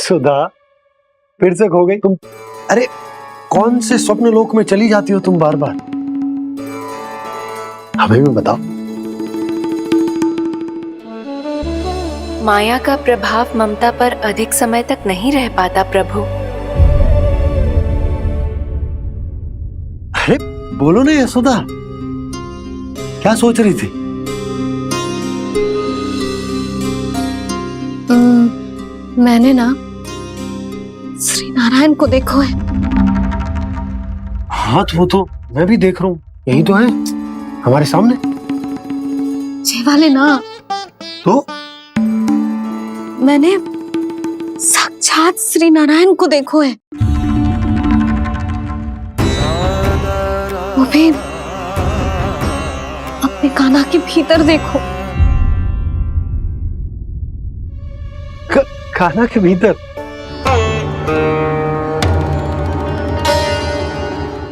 सुधा, फिर से खो गई तुम। अरे कौन से स्वप्न लोक में चली जाती हो तुम बार बार? हमें भी बताओ। माया का प्रभाव ममता पर अधिक समय तक नहीं रह पाता प्रभु। अरे बोलो ना यशोदा, क्या सोच रही थी? मैंने ना श्री नारायण को देखो है। हाँ वो तो मैं भी देख रहा हूँ, यही तो है हमारे सामने। ये वाले ना, तो मैंने साक्षात श्री नारायण को देखो है, वो भी अपने कान्हा के भीतर देखो। कान्हा के भीतर?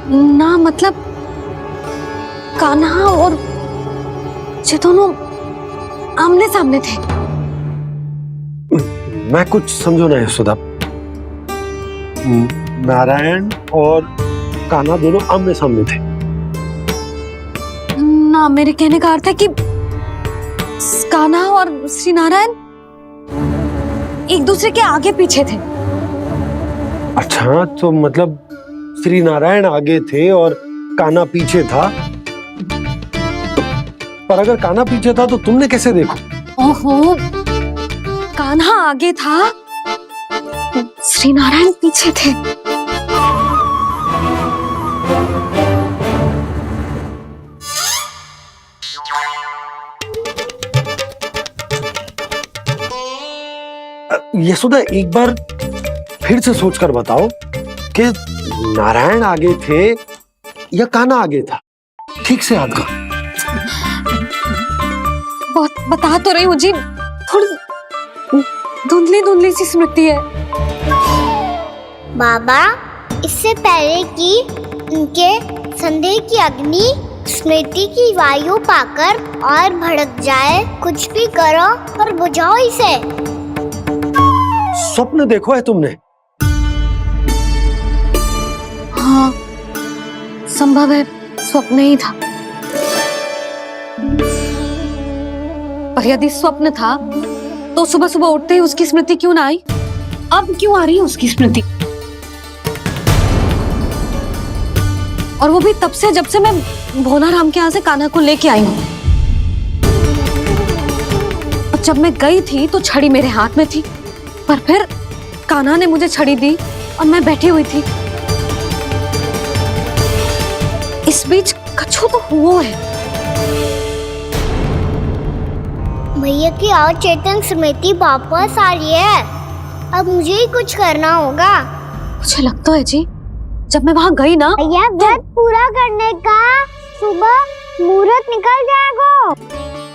ना मतलब कान्हा और ये दोनों आमने सामने थे। मैं कुछ समझो ना यशोदा। नारायण और कान्हा दोनों आमने सामने थे? ना, मेरे कहने का अर्थ है कि कान्हा और श्री नारायण एक दूसरे के आगे पीछे थे। अच्छा, तो मतलब श्री नारायण आगे थे और कान्हा पीछे था। पर अगर कान्हा पीछे था तो तुमने कैसे देखो? ओहो, कान्हा आगे था, श्री नारायण पीछे थे। यशोदा एक बार फिर से सोचकर बताओ कि नारायण आगे थे या कान्हा आगे था? ठीक से याद करो। बहुत बता तो रही हूँ जी, थोड़ी धुंधली धुंधली सी स्मृति है। बाबा, इससे पहले कि उनके संदेह की अग्नि स्मृति की वायु पाकर और भड़क जाए, कुछ भी करो और बुझाओ इसे। स्वप्न देखो है तुमने? हाँ, संभव है स्वप्न ही था। पर यदि स्वप्न था तो सुबह सुबह उठते ही उसकी स्मृति क्यों ना आई? अब क्यों आ रही है उसकी स्मृति? और वो भी तब से जब से मैं भोलाराम के यहाँ से कान्हा को लेके आई हूँ। और जब मैं गई थी तो छड़ी मेरे हाथ में थी, पर फिर कान्हा ने मुझे छड़ी दी और मैं बैठी हुई थी। इस बीच कछु तो हुआ है। भैया की अचेतन स्मृति वापस आ रही है। अब मुझे ही कुछ करना होगा। मुझे लगता है जी, जब मैं वहां गई ना, भैया व्रत पूरा करने का सुबह मुहूर्त निकल जाएगा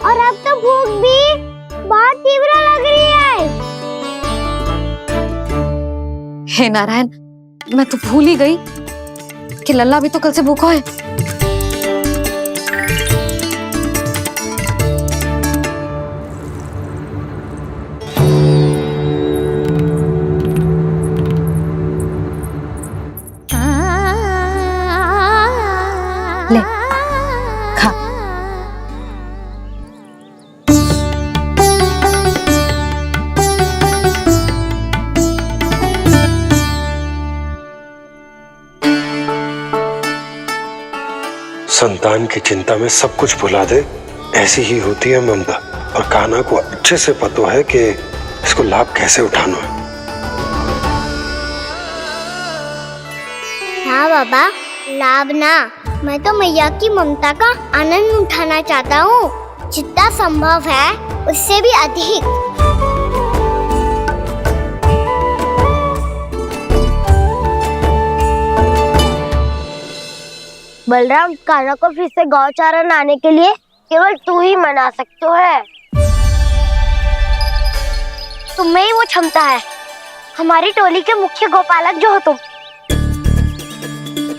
और अब तो भूख भी बहुत तीव्र लग रही है। हे नारायण, मैं तो भूल ही गई कि लल्ला भी तो कल से भूखा है। ले, खा। संतान की चिंता में सब कुछ भुला दे, ऐसी ही होती है ममता। और कान्हा को अच्छे से पता है कि इसको लाभ कैसे उठाना है। हाँ बाबा, लाभ ना, मैं तो मैया की ममता का आनंद उठाना चाहता हूँ, जितना संभव है उससे भी अधिक। बलराम, कान्हा को फिर से गौचारण आने के लिए केवल तू ही मना सकते है। तुम्हें ही वो क्षमता है, हमारी टोली के मुख्य गोपालक जो हो तुम।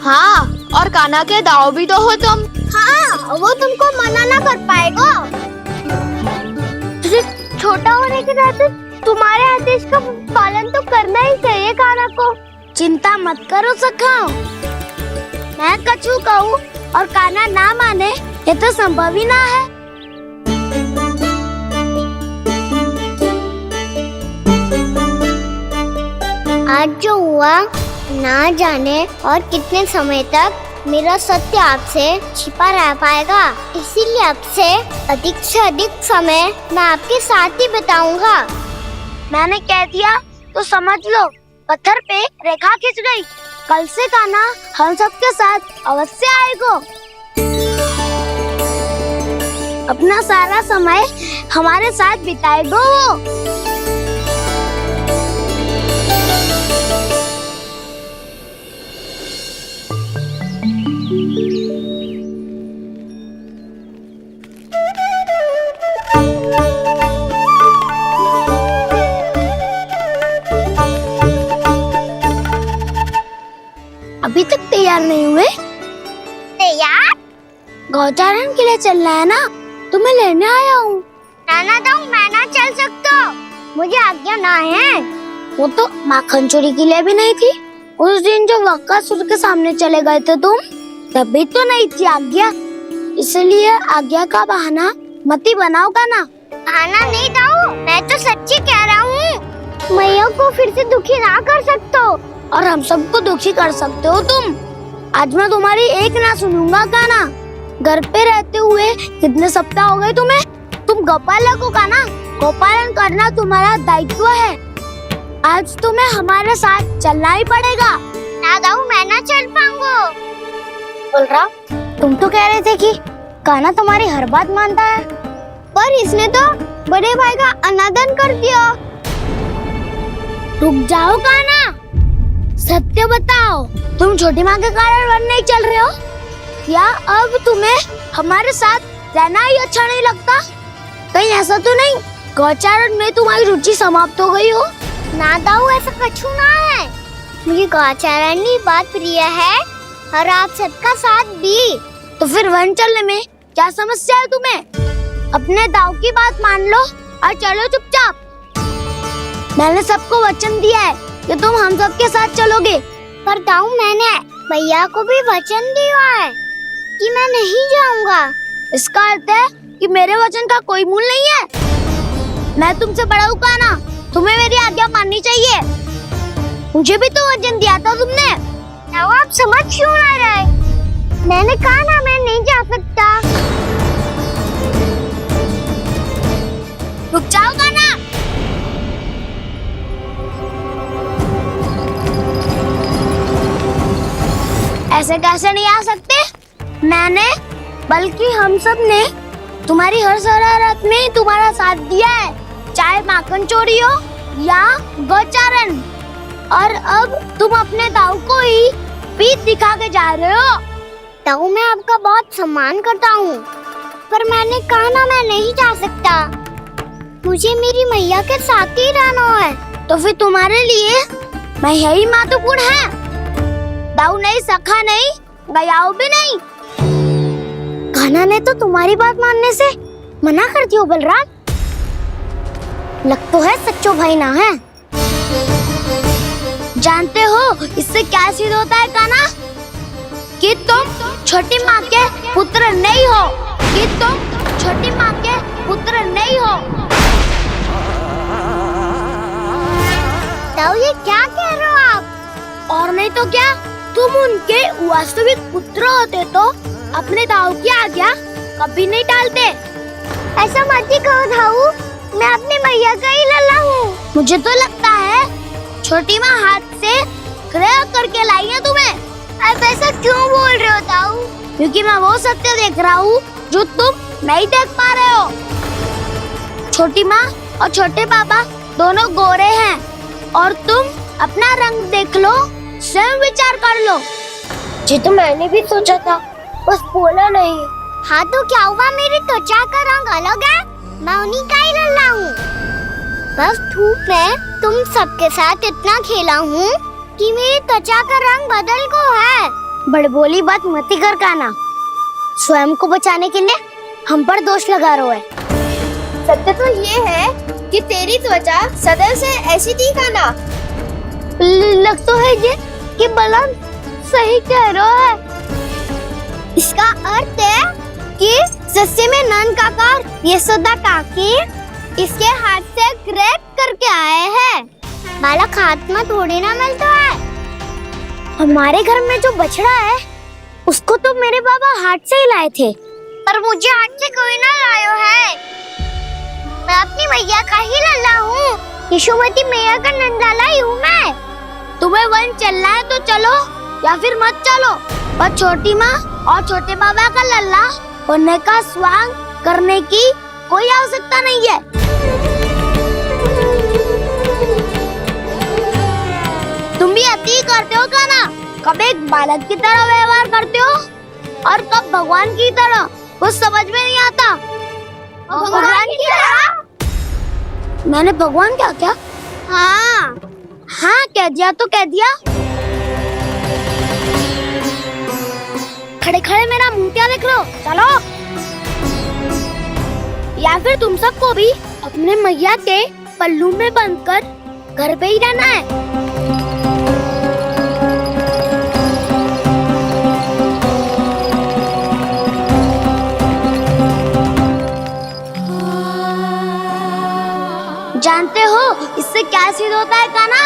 हाँ, और कान्हा के दाव भी तो हो तुम। हाँ, वो तुमको मना ना कर पाएगा। तुझे छोटा होने के नाते तुम्हारे आदेश का पालन तो करना ही चाहिए काना को। चिंता मत करो सखा, मैं कछु कहूँ और काना ना माने ये तो संभव ही ना है। आज जो हुआ ना जाने और कितने समय तक मेरा सत्य आपसे छिपा रह पाएगा, इसीलिए आपसे अधिक से अधिक समय मैं आपके साथ ही बिताऊंगा। मैंने कह दिया तो समझ लो, पत्थर पे रेखा खिंच गई। कल से काना हम सबके साथ अवश्य आएगा। अपना सारा समय हमारे साथ बिताएगा वो। अभी तक तैयार नहीं हुए? तैयार? गौचारण के लिए चलना है ना, तुम्हें लेने आया हूँ। नाना दाऊ, मैं ना चल सकता, मुझे आज्ञा ना है। वो तो माखन चोरी के लिए भी नहीं थी। उस दिन जो वक्कासुर के सामने चले गए थे तुम, तभी तो नहीं थी आज्ञा। इसलिए आज्ञा का बहाना मत ही बनाओ ना। बहाना नहीं दाऊ, मैं तो सच्ची कह रहा हूँ। मैया को फिर से दुखी ना कर सकते हो और हम सबको दुखी कर सकते हो तुम। आज मैं तुम्हारी एक ना सुनूंगा काना। घर पे रहते हुए कितने सप्ताह हो गए तुम्हें? तुम गोपालक हो काना, गोपालन करना तुम्हारा दायित्व है। आज तुम्हें हमारे साथ चलना ही पड़ेगा। ना दाऊ, मैं ना चल पाऊंगा। बलराम, तुम तो कह रहे थे कि काना तुम्हारी हर बात मानता है, पर इसने तो बड़े भाई का अनादर कर दिया। रुक जाओ काना, सत्य बताओ, तुम छोटी माँ के कारण वन नहीं चल रहे हो या अब तुम्हें हमारे साथ रहना ही अच्छा नहीं लगता? कहीं ऐसा तो नहीं गौचारण में तुम्हारी रुचि समाप्त हो गई हो? ना दाऊ, ऐसा कछु ना है। मुझे गौचारण की बात प्रिय है और आप सबका साथ भी। तो फिर वन चलने में क्या समस्या है तुम्हें? अपने दाऊ की बात मान लो और चलो चुपचाप। मैंने सबको वचन दिया है कि तुम हम सबके साथ चलोगे। पर दाऊ, मैंने भैया को भी वचन दिया है कि मैं नहीं जाऊंगा। इसका अर्थ है कि मेरे वचन का कोई मूल नहीं है। मैं तुमसे बड़ा हूँ काना, तुम्हें मेरी आज्ञा माननी चाहिए। मुझे भी तो वचन दिया था तुमने। दाऊ, आप समझ क्यों ना रहे? मैंने कहा ना, मैं नहीं जा सकता। रुक जाओ काना। ऐसे कैसे नहीं आ सकते? मैंने बल्कि हम सब ने तुम्हारी हर शरारत में तुम्हारा साथ दिया है, चाहे माखन चोरी हो या गौचारण। और अब तुम अपने दाऊ को ही पीठ दिखा के जा रहे हो। दाऊ, मैं आपका बहुत सम्मान करता हूँ, पर मैंने कहा ना, मैं नहीं जा सकता। मुझे मेरी मैया के साथ ही रहना है। तो फिर तुम्हारे लिए मैं यही महत्वपूर्ण है। दाऊ नहीं, सखा नहीं, गयाऊ भी नहीं। कान्हा ने तो तुम्हारी बात मानने से मना कर दिया। बलराम, लग तो है सच्चो भाई ना है। जानते हो इससे क्या सिद्ध होता है कान्हा? कि तुम छोटी माँ के पुत्र नहीं हो, कि तुम छोटी माँ के पुत्र नहीं हो। दाऊ, ये क्या कह रहे हो आप? और नहीं तो क्या, तुम उनके वास्तविक पुत्र होते तो अपने दाऊ की आज्ञा कभी नहीं टालते। ऐसा मत ही कहो दाऊ, मैं अपनी मैया का ही लल्ला हूँ। मुझे तो लगता है छोटी माँ हाथ से ग्रह करके लाई है तुम्हें। आप ऐसा क्यों बोल रहे हो दाऊ? क्योंकि मैं वो सत्य देख रहा हूँ जो तुम नहीं देख पा रहे हो। छोटी माँ और छोटे पापा दोनों गोरे हैं और तुम अपना रंग देख लो, स्वयं विचार कर लो। जी तो मैंने भी सोचा था, बस बोला नहीं। हाँ तो क्या हुआ, मेरी त्वचा का रंग अलग है, मैं उन्हीं का ही लल्ला हूँ। बस धूप में तुम सबके साथ इतना खेला हूँ कि मेरी त्वचा का रंग बदल को है। बड़बोली बात मत कर कान्हा, स्वयं को बचाने के लिए हम पर दोष लगा रहे हो। सत्य तो ये है कि तेरी त्वचा सदैव से ऐसी थी कान्हा। लग तो है ये कि बलम सही कह रहा है। इसका अर्थ है कि सस्ते में नन काका यशोदा काकी इसके हाथ से ग्रेट करके आए हैं। बालक हाथ में थोड़ी ना मिलता है। हमारे घर में जो बछड़ा है उसको तो मेरे बाबा हाथ से ही लाए थे, पर मुझे हाथ से कोई ना लायो है। मैं अपनी मैया का ही लल्ला हूँ, यशोमती मैया का नंदलाला ही हूँ मैं। तुम्हें वन चलना है तो चलो या फिर मत चलो, पर छोटी माँ और छोटे बाबा का लल्ला होने का स्वांग करने की कोई आवश्यकता नहीं है। तुम भी अति करते हो कान्हा, कब एक बालक की तरह व्यवहार करते हो और कब भगवान की तरह, कुछ समझ में नहीं आता। भगवान की तरह? मैंने भगवान क्या क्या? हाँ हाँ कह दिया तो कह दिया। खड़े खड़े मेरा मुंह क्या देख रहे हो? चलो। या फिर तुम सबको भी अपने मैया के पल्लू में बंधकर घर पे ही रहना है। जानते हो इससे क्या सिद्ध होता है कान्हा?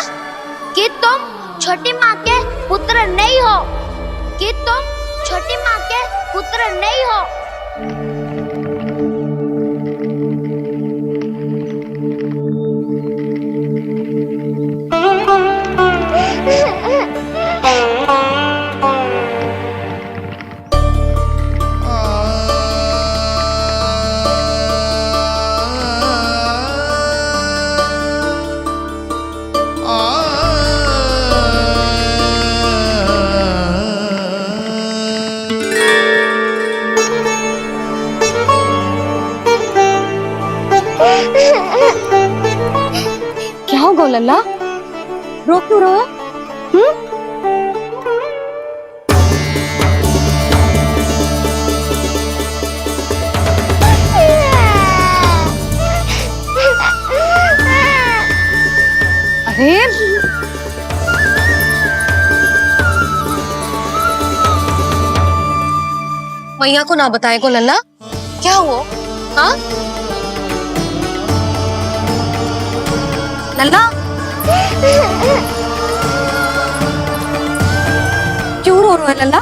कि तुम छोटी माँ के पुत्र नहीं हो, कि तुम छोटी माँ के पुत्र नहीं हो। क्या होगा लल्ला? रो क्यों रहा? अरे मैया को ना बताए को लल्ला, क्या हुआ? हाँ लल्ला, क्यों रो रहा है लल्ला?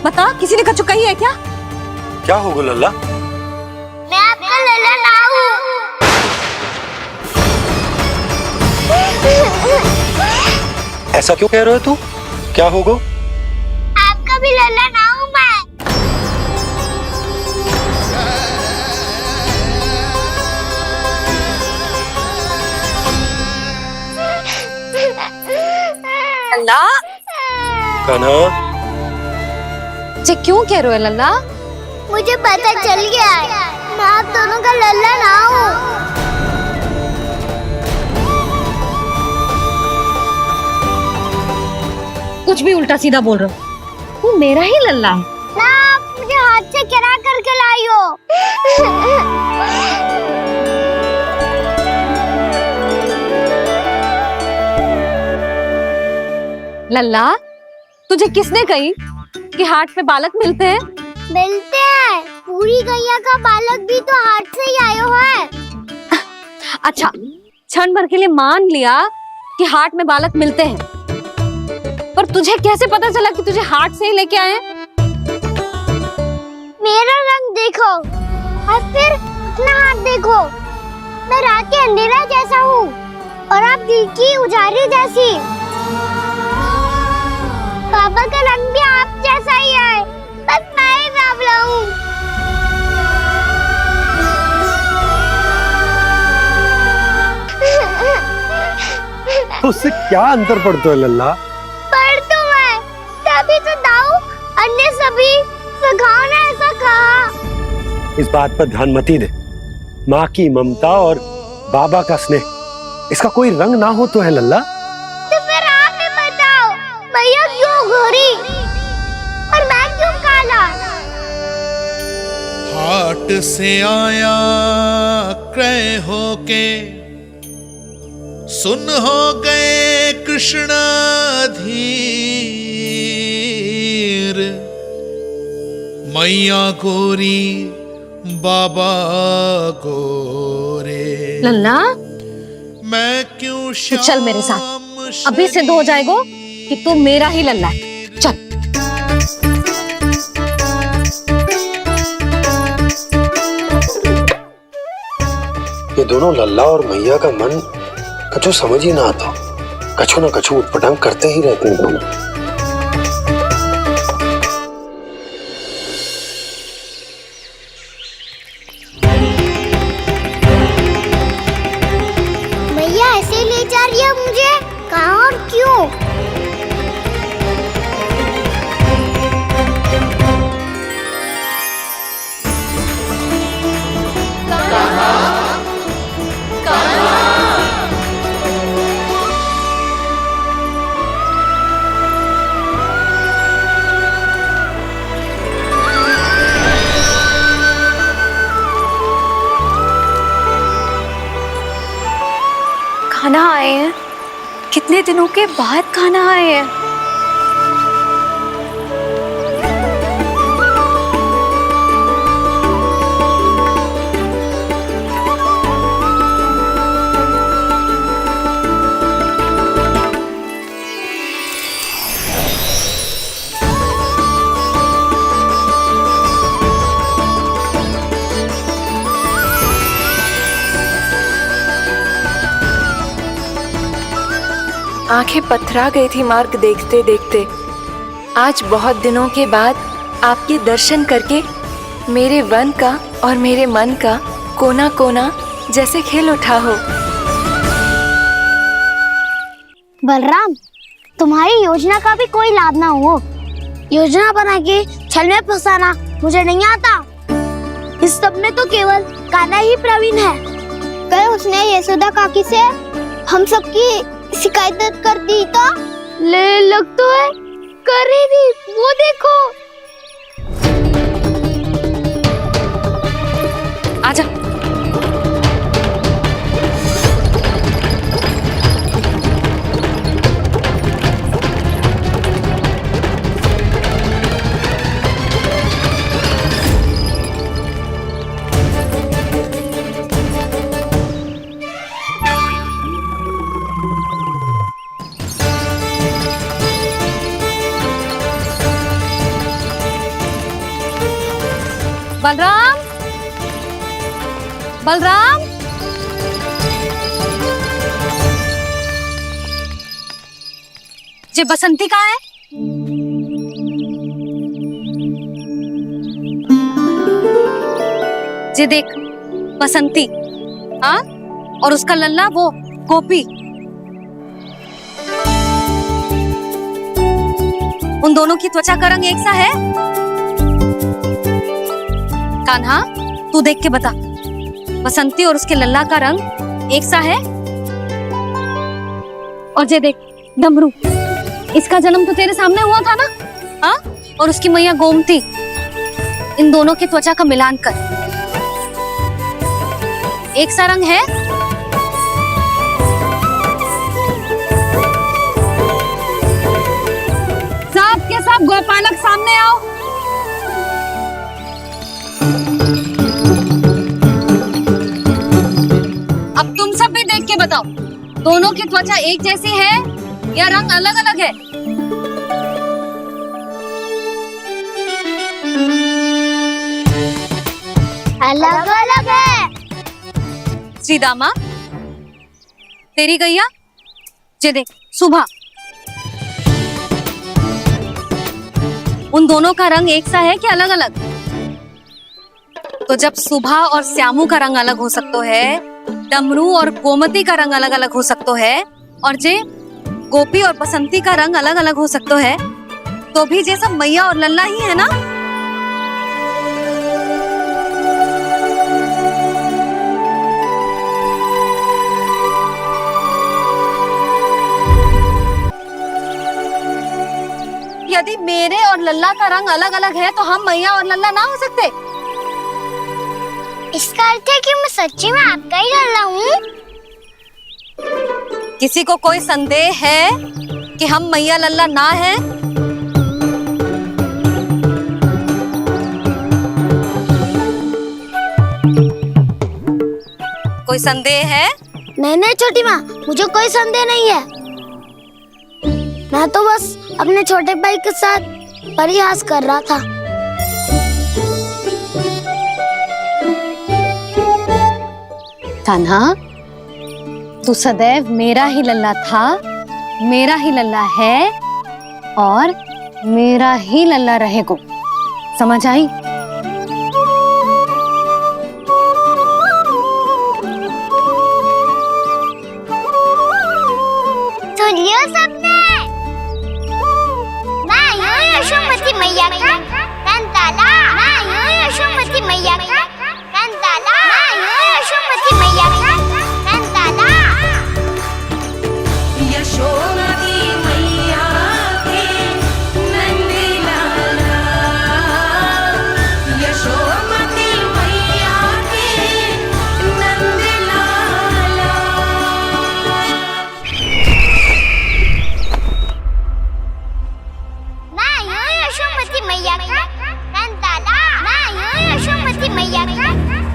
बता, किसी ने कछु कही है क्या? क्या होगा लल्ला? मैं आपका लल्ला ना हूँ। ऐसा क्यों कह रहे हो तू? क्या होगा? आपका भी लल्ला ना हूँ मैं। लल्ला, कान्हा, ये क्यों कह रहे हो लल्ला? मुझे पता चल गया है, मैं आप दोनों का लल्ला ना हूँ। कुछ भी उल्टा सीधा बोल रहे हो। तू मेरा ही लल्ला है ना, आप मुझे हाथ से गिरा करके लाई हो। लल्ला, तुझे किसने कही कि हाट में बालक मिलते हैं? मिलते हैं, पूरी गैया का बालक भी तो हाट से ही आयो है। अच्छा, क्षण भर के लिए मान लिया कि हाट में बालक मिलते हैं, पर तुझे कैसे पता चला कि तुझे हाट से ही लेके आए हैं? मेरा रंग देखो और फिर अपना हाथ देखो। मैं रात के अंधेरा जैसा हूँ और आप दिल की उजाली जैसी। बाबा का रंग भी आप जैसा ही है, बस मैं ही बावला हूँ। उससे क्या अंतर पड़ता है लल्ला? पर तो मैं तभी तो दाऊ अन्य सभी सखाओ ने ऐसा कहा। इस बात पर ध्यान मत ही दे। माँ की ममता और बाबा का स्नेह, इसका कोई रंग ना हो तो है लल्ला? तो फिर आप ही बताओ, भैया क्यों गोरी और मैं क्यों काला? हाट हाट से आया क्रय होके, सुन हो गए कृष्ण धीर। मैया गोरी बाबा गोरे, लल्ला मैं क्यों तू चल मेरे साथ, अभी सिद्ध हो जाएगा कि तू मेरा ही लल्ला है। चल। ये दोनों लल्ला और मैया का मन कछु समझ ही ना आता, कछु ना कछु उटपटांग करते ही रहते हैं दोनों। मैया ऐसे ले जा रही है मुझे, कहाँ और क्यों? खाना आए हैं, कितने दिनों के बाद खाना आए हैं। आंखें पथरा गई थी मार्ग देखते देखते। आज बहुत दिनों के बाद आपके दर्शन करके मेरे वन का और मेरे मन का कोना कोना जैसे खिल उठा हो। बलराम, तुम्हारी योजना का भी कोई लाभ ना हो। योजना बना के छल में फंसाना मुझे नहीं आता। इस सब में तो केवल कान्हा ही प्रवीण है। कल उसने यशोदा काकी से हम सबकी शिकायत कर दी तो ले लग तो है कर ही दी, वो देखो। आजा। बलराम, बलराम, ये बसंती कहाँ है? ये देख बसंती, हाँ, और उसका लल्ला वो गोपी। उन दोनों की त्वचा का रंग एक सा है? कान्हा, तू देख के बता, बसंती और उसके लल्ला का रंग एक सा है? और ये देख डमरू, इसका जन्म तो तेरे सामने हुआ था ना? हाँ, और उसकी मैया गोमती। इन दोनों के त्वचा का मिलान कर, एक सा रंग है? सब के सब गोपालक सामने आओ। अब तुम सब भी देख के बताओ, दोनों की त्वचा एक जैसी है या रंग अलग अलग है? अलग अलग है। श्रीदामा, तेरी गैया, ये देख सुबह, उन दोनों का रंग एक सा है कि अलग अलग? तो जब सुबह और श्यामू का रंग अलग हो सकता है, डमरू और गोमती का रंग अलग अलग हो सकता है, और जे गोपी और बसंती का रंग अलग अलग हो सकता है, तो भी ये सब मैया और लल्ला ही है ना? यदि मेरे और लल्ला का रंग अलग अलग है तो हम मैया और लल्ला ना हो सकते? इसका अर्थ है कि मैं सच्ची में आपका ही लल्ला हूँ। किसी को कोई संदेह है कि हम मैया लल्ला ना हैं? कोई संदेह है? नहीं छोटी माँ, मुझे कोई संदेह नहीं है। मैं तो बस अपने छोटे भाई के साथ परिहास कर रहा था। कान्हा, तू सदैव मेरा ही लल्ला था, मेरा ही लल्ला है और मेरा ही लल्ला रहेगा। समझ आई? सुन लियो सबने, मैं हूँ यशोमती मैया का कंताला। मैं हूँ यशोमती मैया का कंताला। मैं हूँ यशोमती मैया का कंताला। यशोमती मैया के नंदी लाला, यशोमती मैया के नंदी लाला। मैं हूँ यशोमती मैया का कंताला। मैं हूँ यशोमती मैया का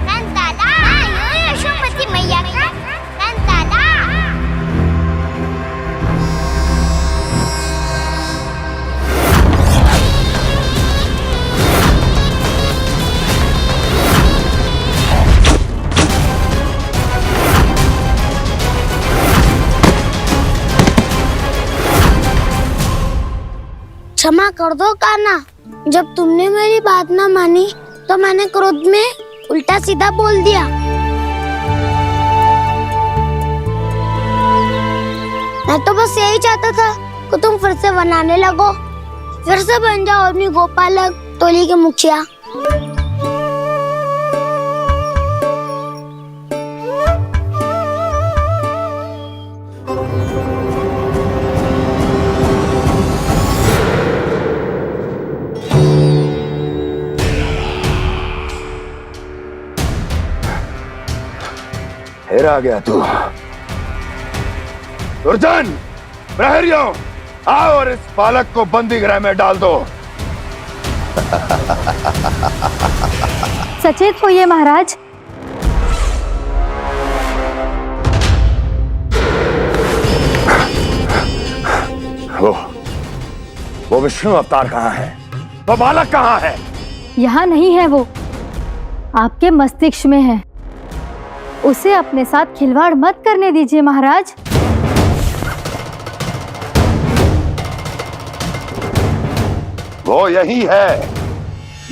कंताला। मैं हूँ यशोमती मैया का कंताला। क्षमा कर दो कान्हा, जब तुमने मेरी बात ना मानी तो मैंने क्रोध में उल्टा सीधा बोल दिया। मैं तो बस यही चाहता था कि तुम फिर से बनाने लगो, फिर से बन जाओ अपनी गोपालक टोली के मुखिया। फिर आ गया तू। दुर्जन, प्रहरियों, आओ और इस बालक को बंदी गृह में डाल दो। सचेत होइए महाराज। वो विष्णु अवतार कहाँ है? वो बालक कहाँ है? यहाँ नहीं है वो, आपके मस्तिष्क में है। उसे अपने साथ खिलवाड़ मत करने दीजिए महाराज। वो यही है,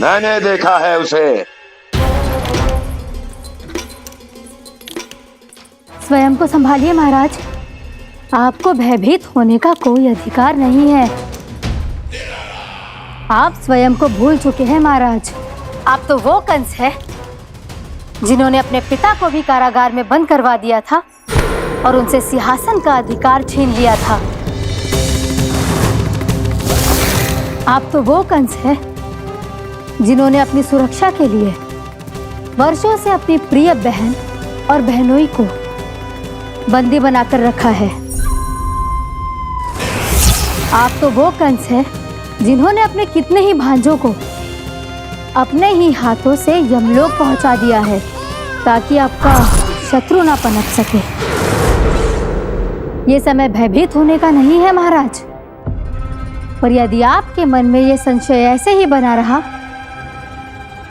मैंने देखा है उसे। स्वयं को संभालिए महाराज, आपको भयभीत होने का कोई अधिकार नहीं है। आप स्वयं को भूल चुके हैं महाराज। आप तो वो कंस है जिन्होंने अपने पिता को भी कारागार में बंद करवा दिया था और उनसे सिंहासन का अधिकार छीन लिया था। आप तो वो कंस है जिन्होंने अपनी सुरक्षा के लिए वर्षों से अपनी प्रिय बहन और बहनोई को बंदी बनाकर रखा है। आप तो वो कंस है जिन्होंने अपने कितने ही भांजों को अपने ही हाथों से यमलोक पहुंचा दिया है ताकि आपका शत्रु ना पनप सके। ये समय भयभीत होने का नहीं है महाराज, पर यदि आपके मन में ये संशय ऐसे ही बना रहा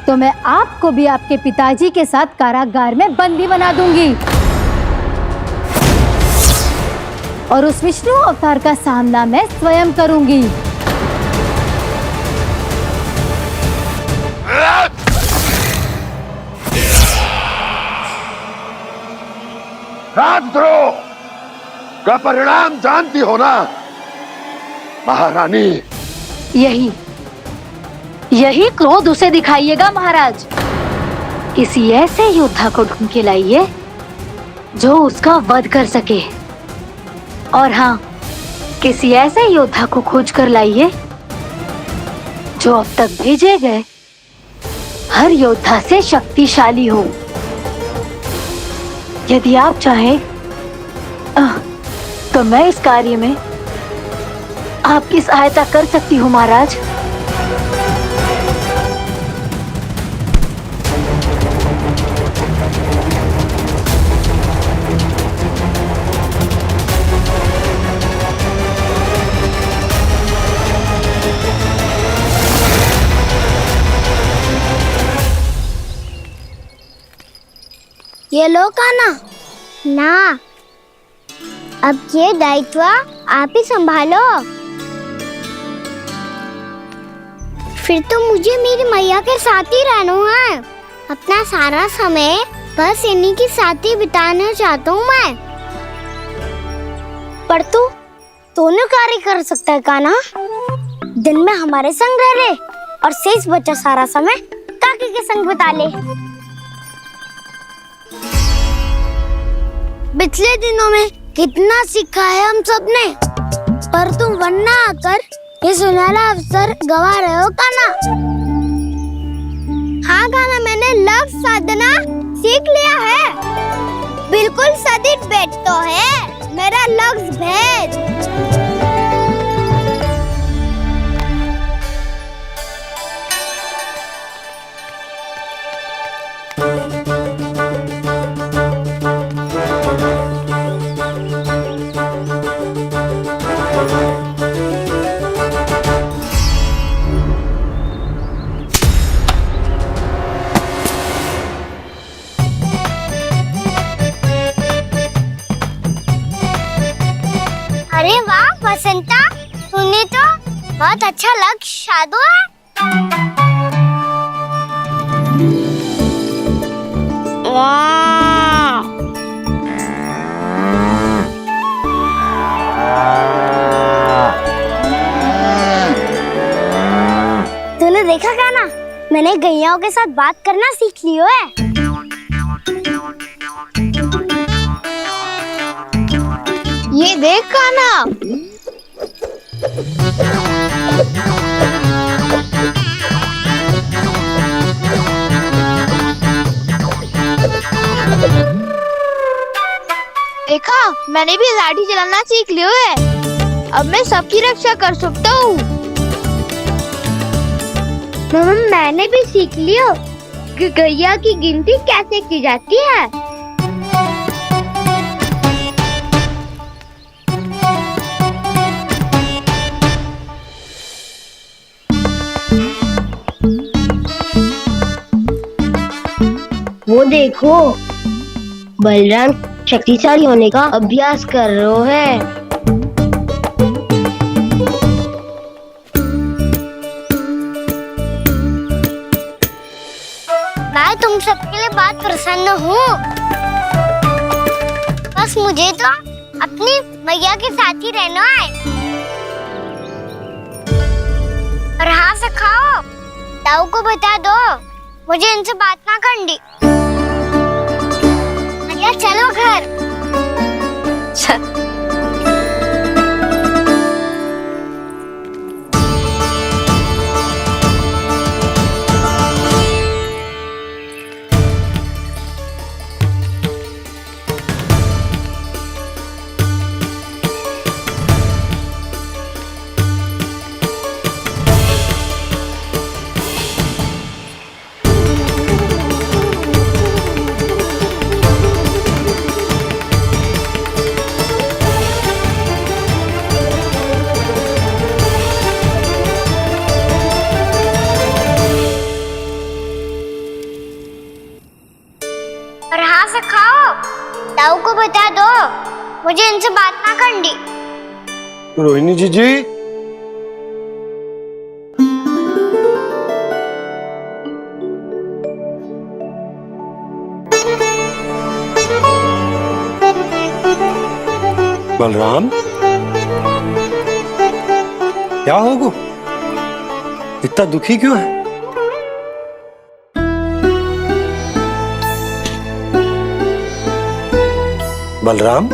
तो मैं आपको भी आपके पिताजी के साथ कारागार में बंदी बना दूंगी और उस विष्णु अवतार का सामना मैं स्वयं करूंगी। राजद्रोह का परिणाम जानती हो ना महारानी? यही क्रोध उसे दिखाइएगा महाराज। किसी ऐसे योद्धा को ढूंढ के लाइए जो उसका वध कर सके, और हाँ, किसी ऐसे योद्धा को खोज कर लाइए जो अब तक भेजे गए हर योद्धा से शक्तिशाली हो। यदि आप चाहें तो मैं इस कार्य में आपकी सहायता कर सकती हूँ महाराज। ये लो कान्हा। ना, अब ये दायित्व आप ही संभालो। फिर तो मुझे मेरी मैया के साथ ही रहना है। अपना सारा समय बस इन्हीं के साथ ही बिताना चाहता हूँ मैं। पर तू दोनों कार्य कर सकता है कान्हा। दिन में हमारे संग रह ले और शेष बचा सारा समय काकी के संग बिता ले। पिछले दिनों में कितना सीखा है हम सबने, पर तुम वरना आकर ये सुनहरा अवसर गवा रहे हो कान्हा। हाँ कान्हा, मैंने लक्ष्य साधना सीख लिया है। बिल्कुल सदित भेद तो है मेरा लक्ष्य भेद। अरे वाह बसंता, तूने तो बहुत अच्छा लक्ष्य साधा है। वाह, तूने देखा क्या ना, मैंने गैयाओं के साथ बात करना सीख लियो है। ये देख कान्हा, देखा मैंने भी लाठी चलाना सीख लियो है। अब मैं सबकी रक्षा कर सकता हूँ। मैंने भी सीख लियो कि गैया की गिनती कैसे की जाती है। वो देखो, बलराम शक्तिशाली होने का अभ्यास कर रहे हैं। मैं तुम सबके लिए बात प्रसन्न हूँ। बस मुझे तो अपनी मैया के साथ ही रहना है। और हाँ सखाओ, ताऊ को बता दो मुझे इनसे बात ना करनी। मैया चलो घर। और हाँ सखाओ, ताऊ को बता दो मुझे इनसे बात ना करनी। रोहिणी जी बलराम, क्या होगा? इतना दुखी क्यों है? बलराम,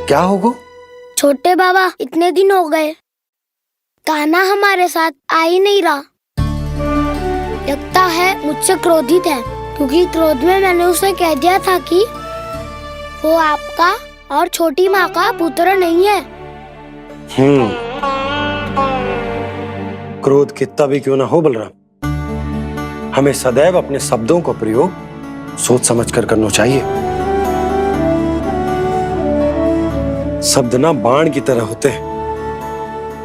क्या होगा? छोटे बाबा, इतने दिन हो गए कान्हा हमारे साथ आ ही नहीं रहा। लगता है मुझसे क्रोधित है क्योंकि क्रोध में मैंने उसे कह दिया था कि वो आपका और छोटी माँ का पुत्र नहीं है। क्रोध कितना भी क्यों ना हो बलराम, हमें सदैव अपने शब्दों का प्रयोग सोच समझ कर करना चाहिए। शब्द ना बाण की तरह होते हैं,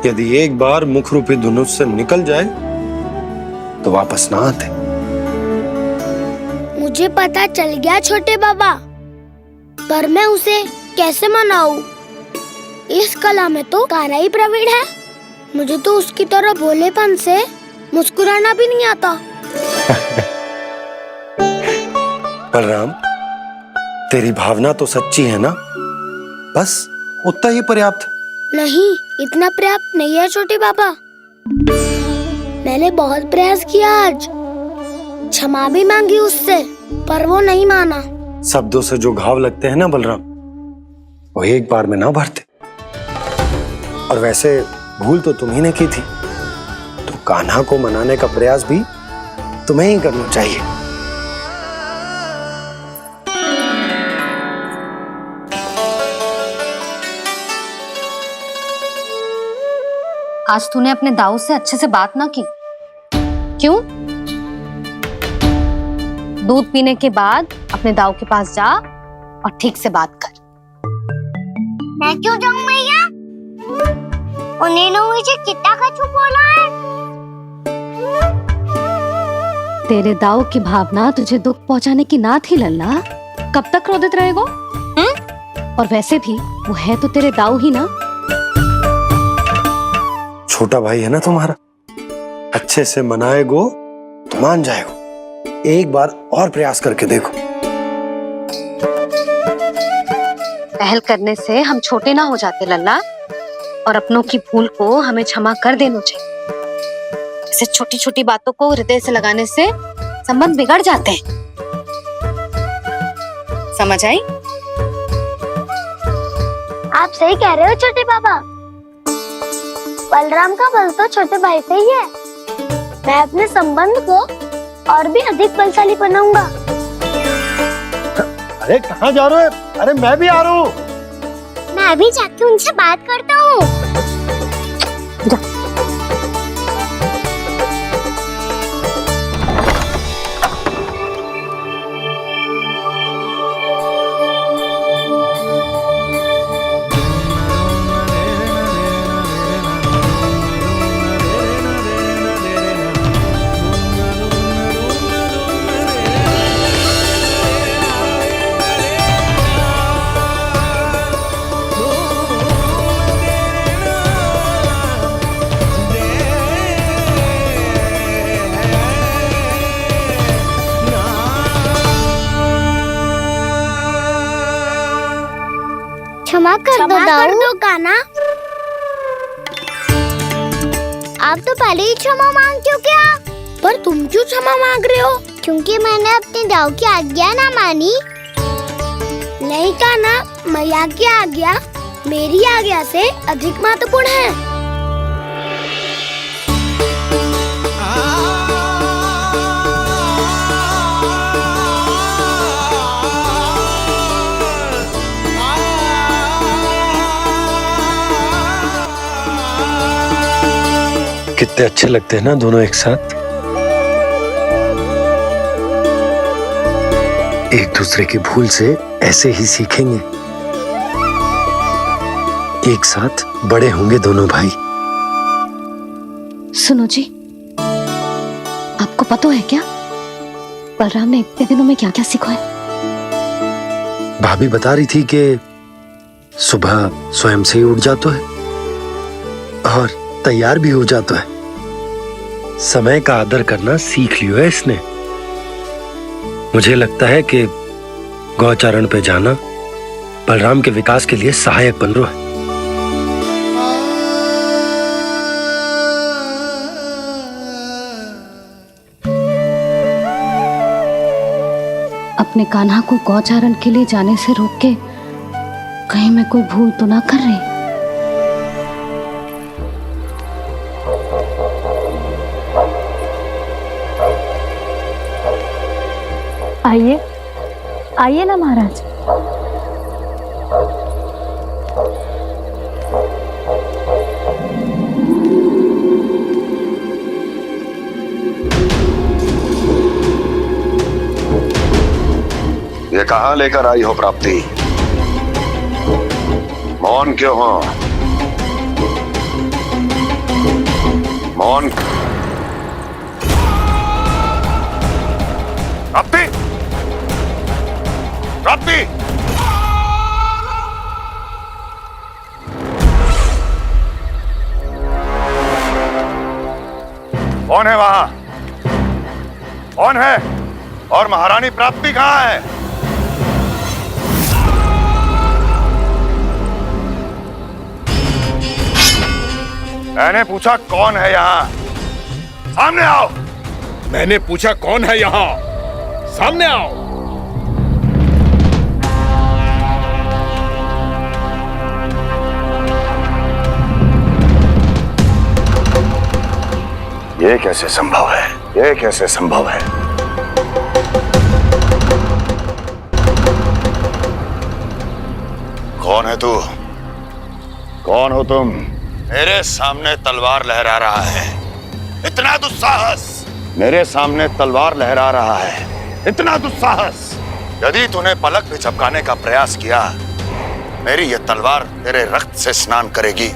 यदि एक बार मुख रूपी धनुष से निकल जाए तो वापस ना आते। मुझे पता चल गया छोटे बाबा, पर मैं उसे कैसे मनाऊं? इस कला में तो कान्हा ही प्रवीण है। मुझे तो उसकी तरह भोलेपन से मुस्कुराना भी नहीं आता। बलराम, तेरी भावना तो सच्ची है ना, बस उतना ही पर्याप्त। नहीं, इतना पर्याप्त नहीं है छोटे बाबा। मैंने बहुत प्रयास किया, आज क्षमा भी मांगी उससे, पर वो नहीं माना। शब्दों से जो घाव लगते हैं ना बलराम, वो एक बार में ना भरते। और वैसे भूल तो तुम्ही ने की थी, तो कान्हा को मनाने का प्रयास भी तुम्हें ही करना चाहिए। आज तूने अपने दाऊ से अच्छे से बात ना की, क्यों? दूध पीने के बाद अपने दाऊ के पास जा और ठीक से बात कर। मैं क्यों जाऊं भैया? उन्होंने मुझे कितना कछु बोला है। तेरे दाऊ की भावना तुझे दुख पहुंचाने की ना थी लल्ला, कब तक क्रोधित रहेगो? और वैसे भी वो है तो तेरे दाऊ ही ना। छोटा भाई है ना तुम्हारा, अच्छे से मनाएगो तो मान जाएगो। एक बार और प्रयास करके देखो। पहल करने से हम छोटे ना हो जाते लल्ला, और अपनों की भूल को हमें क्षमा कर देना चाहिए। ऐसे छोटी छोटी बातों को हृदय से लगाने से संबंध बिगड़ जाते हैं। समझ आई? आप सही कह रहे हो छोटे बाबा। बलराम का बल तो छोटे भाई से ही है। मैं अपने संबंध को और भी अधिक बलशाली बनाऊंगा। अरे कहाँ जा रहे हो? अरे मैं भी आ रहा हूँ। मैं अभी जाके उनसे बात करता हूँ। क्षमा कर दो कान्हा। आप तो पहले ही क्षमा मांगते हो क्या? पर तुम क्यों क्षमा मांग रहे हो? क्योंकि मैंने अपने दाऊ की आज्ञा ना मानी। नहीं कान्हा, मैया की आज्ञा मेरी आज्ञा से अधिक महत्वपूर्ण है। कितने अच्छे लगते हैं ना दोनों एक साथ। एक दूसरे की भूल से ऐसे ही सीखेंगे। एक साथ बड़े होंगे दोनों भाई। सुनो जी, आपको पता है क्या बलराम ने इतने दिनों में क्या क्या सीखा है? भाभी बता रही थी कि सुबह स्वयं से ही उठ जाता है और तैयार भी हो जाता है। समय का आदर करना सीख लियो है इसने। मुझे लगता है कि गौचारण पे जाना बलराम के विकास के लिए सहायक बन रहा है। अपने कान्हा को गौचारण के लिए जाने से रोक के कहीं मैं कोई भूल तो ना कर रही? आइए आइए ना महाराज। ये कहाँ लेकर आई हो प्राप्ति? मौन क्यों हो? मौन। प्राप्ति, प्राप्ति, कौन है वहां? कौन है? और महारानी प्राप्ति कहाँ है? मैंने पूछा कौन है यहाँ? सामने आओ। मैंने पूछा कौन है यहाँ? सामने आओ। ये कैसे संभव है? ये कैसे संभव है? कौन है तू? कौन हो तुम? मेरे सामने तलवार लहरा रहा है। इतना दुस्साहस! मेरे सामने तलवार लहरा रहा है। इतना दुस्साहस! यदि तूने पलक भी झपकाने का प्रयास किया, मेरी ये तलवार तेरे रक्त से स्नान करेगी।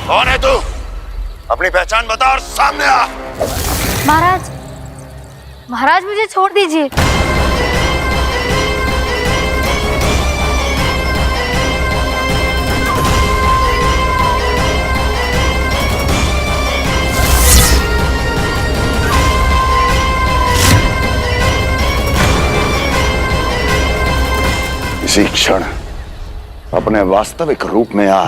कौन है तू? अपनी पहचान बता और सामने आ। महाराज, महाराज मुझे छोड़ दीजिए। इसी क्षण अपने वास्तविक रूप में आ,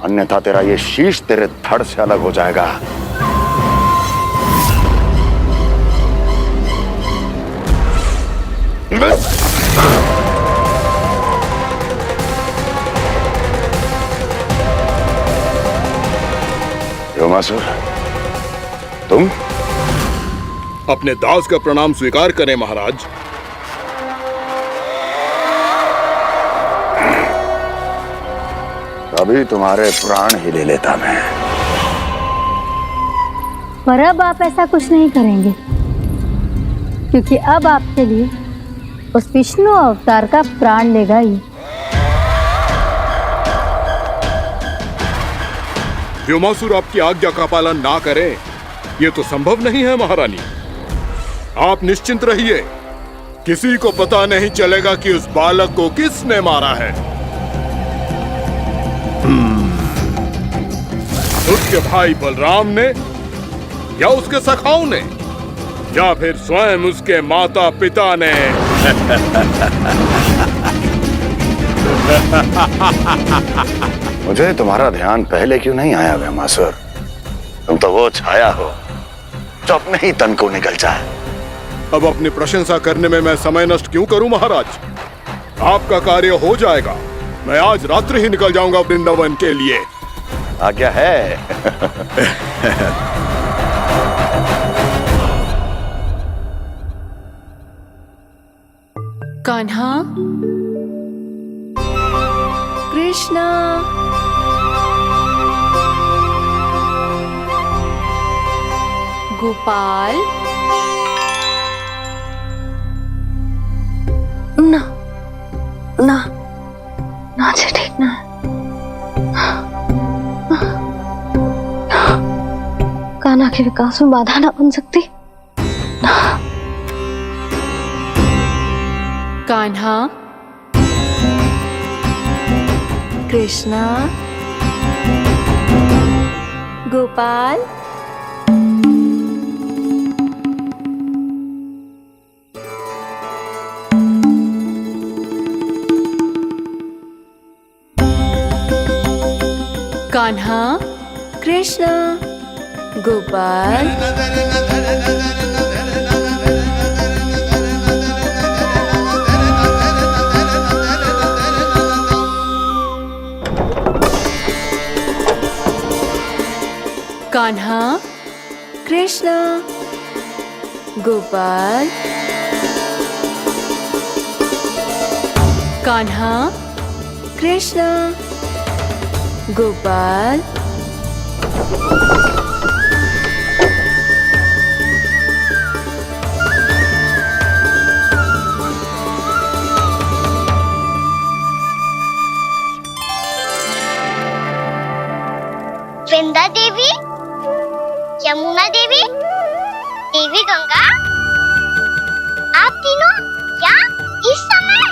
अन्यथा तेरा ये शीश तेरे धड़ से अलग हो जाएगा। योमासुर, तुम? अपने दास का प्रणाम स्वीकार करें महाराज। अभी तुम्हारे प्राण ही ले लेता मैं। पर अब आप ऐसा कुछ नहीं करेंगे, क्योंकि अब आपके लिए उस विष्णु अवतार का प्राण लेगा ही। व्योमासुर आपकी आज्ञा का पालन ना करें, ये तो संभव नहीं है महारानी। आप निश्चिंत रहिए, किसी को पता नहीं चलेगा कि उस बालक को किसने मारा है। उसके भाई बलराम ने, या उसके सखाओं ने, या फिर स्वयं उसके माता पिता ने। मुझे तुम्हारा ध्यान पहले क्यों नहीं आया व्योमासुर? तुम तो वो छाया हो जो अपने ही तन को निकल जाए। अब अपनी प्रशंसा करने में मैं समय नष्ट क्यों करूं महाराज? आपका कार्य हो जाएगा। मैं आज रात्रि ही निकल जाऊंगा वृंदावन के लिए। आज्ञा है। कान्हा, कृष्णा, गोपाल। ना ना ना, ठीक ना। कान्हा के विकास में बाधा ना बन सकती। कान्हा, कृष्णा, गोपाल। कान्हा, कृष्णा, गोपाल। कान्हा, कृष्णा, गोपाल, कान्हा, कृष्णा, गोपाल, वृंदा देवी, यमुना देवी, देवी गंगा, आप तीनों यहाँ इस समय?